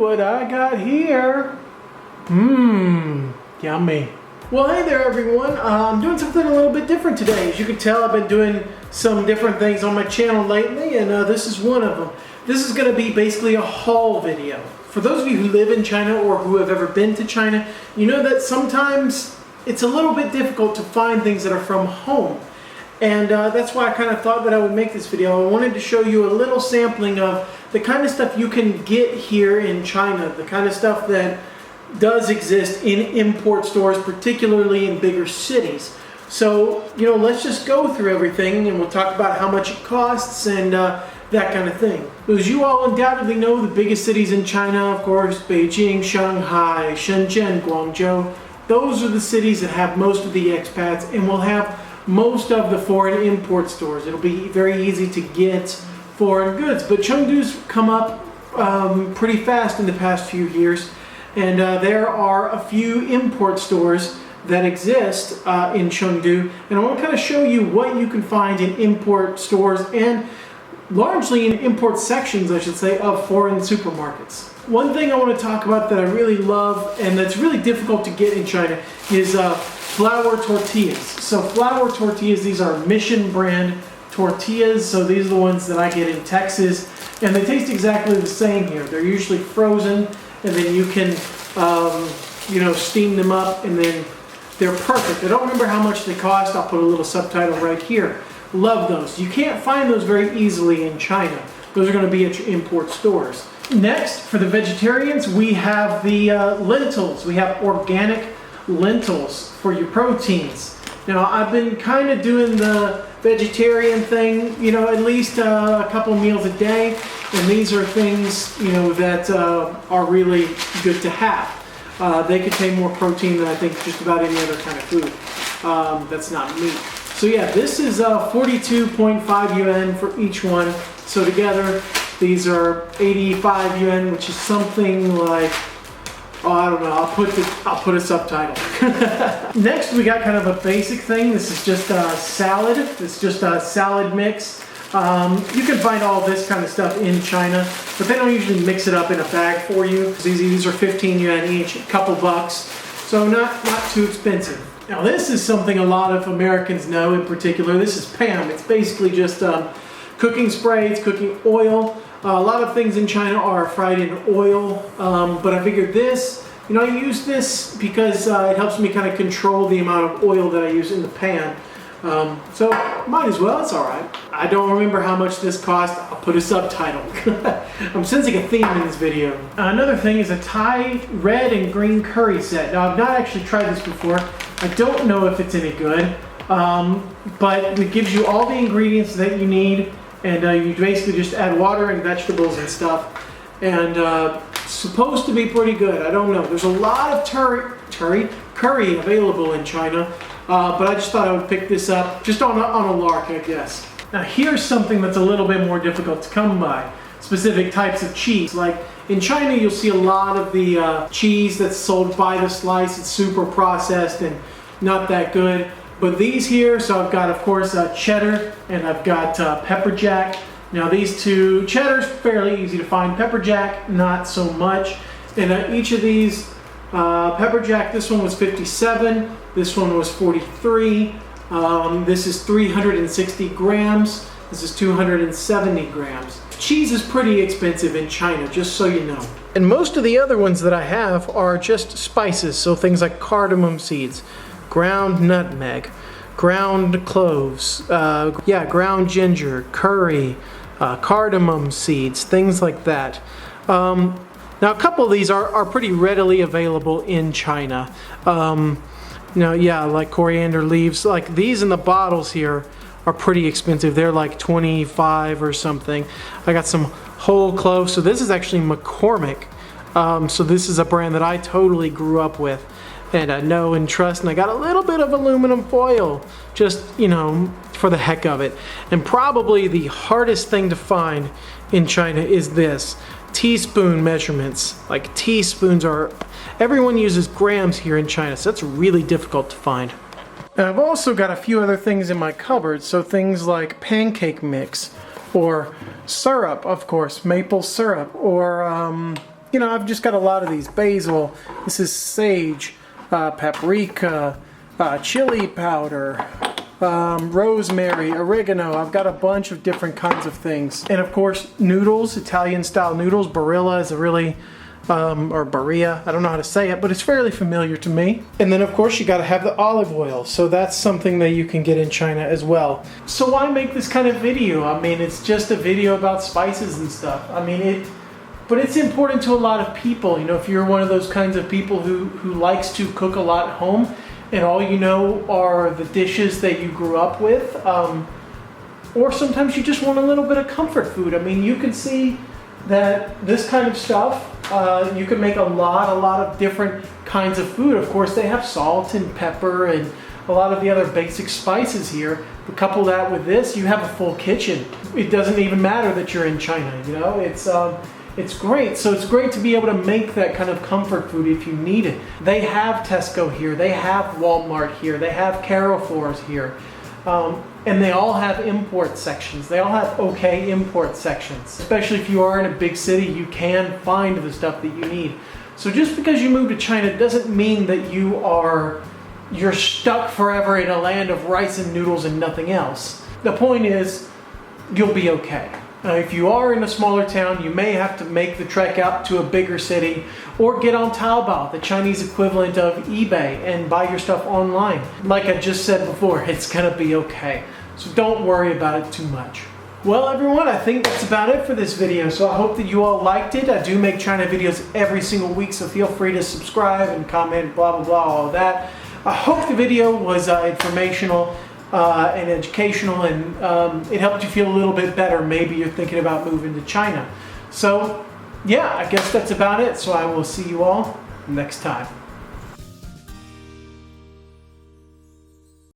what I got here. Mmm, yummy. Well, hey there everyone. I'm doing something a little bit different today. As you can tell, I've been doing some different things on my channel lately, and this is one of them. This is going to be basically a haul video. For those of you who live in China or who have ever been to China, you know that sometimes it's a little bit difficult to find things that are from home. And that's why I kind of thought that I would make this video. I wanted to show you a little sampling of the kind of stuff you can get here in China, the kind of stuff that does exist in import stores, particularly in bigger cities. So, you know, let's just go through everything and we'll talk about how much it costs and that kind of thing. As you all undoubtedly know, the biggest cities in China, of course, Beijing, Shanghai, Shenzhen, Guangzhou, those are the cities that have most of the expats and will have most of the foreign import stores. It'll be very easy to get foreign goods, but Chengdu's come up pretty fast in the past few years. And there are a few import stores that exist in Chengdu, and I want to kind of show you what you can find in import stores and largely in import sections, I should say, of foreign supermarkets. One thing I want to talk about that I really love and that's really difficult to get in China is flour tortillas. So flour tortillas, these are Mission brand tortillas, so these are the ones that I get in Texas, and they taste exactly the same here. They're usually frozen, and then you can, you know, steam them up, and then they're perfect. I don't remember how much they cost. I'll put a little subtitle right here. Love those. You can't find those very easily in China. Those are going to be at your import stores. Next, for the vegetarians, we have the lentils. We have organic lentils for your proteins. Now, I've been kind of doing the vegetarian thing, you know, at least a couple meals a day. And these are things, you know, that are really good to have. They contain more protein than I think just about any other kind of food that's not meat. So yeah, this is 42.5 yuan for each one. So together, these are 85 yuan, which is something like, oh, I don't know, I'll put a subtitle. Next, we got kind of a basic thing. This is just a salad. It's just a salad mix. You can find all this kind of stuff in China, but they don't usually mix it up in a bag for you. These are 15 yuan each, a couple bucks, so not too expensive. Now this is something a lot of Americans know in particular. This is Pam. It's basically just cooking spray, it's cooking oil. A lot of things in China are fried in oil, but I figured this, you know, I use this because it helps me kind of control the amount of oil that I use in the pan. So might as well, it's alright. I don't remember how much this cost. I'll put a subtitle. I'm sensing a theme in this video. Another thing is a Thai red and green curry set. Now I've not actually tried this before. I don't know if it's any good, but it gives you all the ingredients that you need, and you basically just add water and vegetables and stuff, and it's supposed to be pretty good. I don't know. There's a lot of curry available in China. But I just thought I would pick this up just on a lark, I guess. Now here's something that's a little bit more difficult to come by. Specific types of cheese. Like in China, you'll see a lot of the cheese that's sold by the slice. It's super processed and not that good. But these here, so I've got, of course, cheddar and I've got pepper jack. Now these two, cheddar's fairly easy to find. Pepper jack, not so much. And each of these, pepper jack, this one was 57. This one was 43. This is 360 grams. This is 270 grams. Cheese is pretty expensive in China, just so you know. And most of the other ones that I have are just spices, so things like cardamom seeds, ground nutmeg, ground cloves, ground ginger, curry, cardamom seeds, things like that. Now a couple of these are pretty readily available in China. Now, yeah, like coriander leaves, like these in the bottles here are pretty expensive. They're like 25 or something. I got some whole cloves. So this is actually McCormick. So this is a brand that I totally grew up with and I know and trust. And I got a little bit of aluminum foil, just, you know, for the heck of it. And probably the hardest thing to find in China is this. Teaspoon measurements. Like teaspoons are, everyone uses grams here in China, so that's really difficult to find. And I've also got a few other things in my cupboard, so things like pancake mix, or syrup, of course, maple syrup, or you know, I've just got a lot of these. Basil, this is sage, paprika, chili powder, rosemary, oregano. I've got a bunch of different kinds of things. And of course, noodles, Italian style noodles. Barilla is a really, or Barilla, I don't know how to say it, but it's fairly familiar to me. And then of course you gotta have the olive oil. So that's something that you can get in China as well. So why make this kind of video? I mean, it's just a video about spices and stuff. I mean, but it's important to a lot of people. You know, if you're one of those kinds of people who likes to cook a lot at home, and all you know are the dishes that you grew up with, or sometimes you just want a little bit of comfort food. I mean, you can see that this kind of stuff, you can make a lot of different kinds of food. Of course, they have salt and pepper and a lot of the other basic spices here. But couple that with this, you have a full kitchen. It doesn't even matter that you're in China, you know? It's great. So it's great to be able to make that kind of comfort food if you need it. They have Tesco here. They have Walmart here. They have Carrefour's here. And they all have import sections. They all have okay import sections. Especially if you are in a big city, you can find the stuff that you need. So just because you move to China doesn't mean that you're stuck forever in a land of rice and noodles and nothing else. The point is, you'll be okay. If you are in a smaller town, you may have to make the trek out to a bigger city or get on Taobao, the Chinese equivalent of eBay, and buy your stuff online. Like I just said before, it's gonna be okay. So don't worry about it too much. Well, everyone, I think that's about it for this video. So I hope that you all liked it. I do make China videos every single week, so feel free to subscribe and comment, blah, blah, blah, all of that. I hope the video was informational and educational, and it helped you feel a little bit better. Maybe you're thinking about moving to China. So yeah, I guess that's about it. So I will see you all next time.